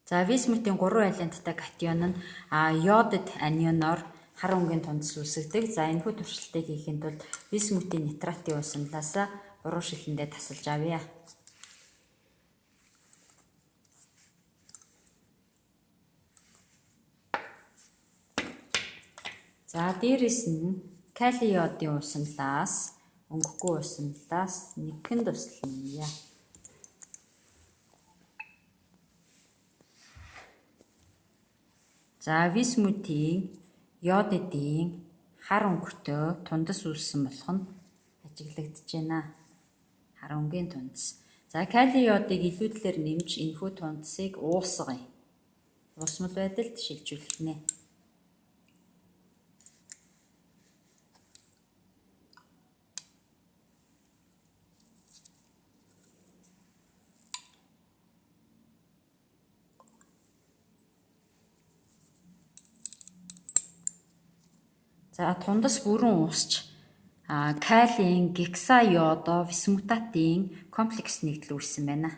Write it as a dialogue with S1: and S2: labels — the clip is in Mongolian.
S1: За висмутийн 3 валенттай катион нь йодид анионоор хар өнгийн тундас үүсгдэг. За энэхүү туршилтыг хийхин тулд висмутийн нитратын усамлаас буруу шилэндээ тасалж авъя. За дээрэс нь калий йодын усамлаас өнгөхгүй усамлаас нэгэн туслана. За висмутийн йодидын хар өнгөтэй тундас үүссэн болох нь ажиглагдаж байна. Хар өнгийн тундас. За калий йодыг илүүдлээр нэмж энэхүү тундасыг уусгая. Уусмал байдалд шилжүүлэх нэ. За тундас бүрэн уусч калиен гексайодо висмутатын комплекс нэгдэл үүссэн байна.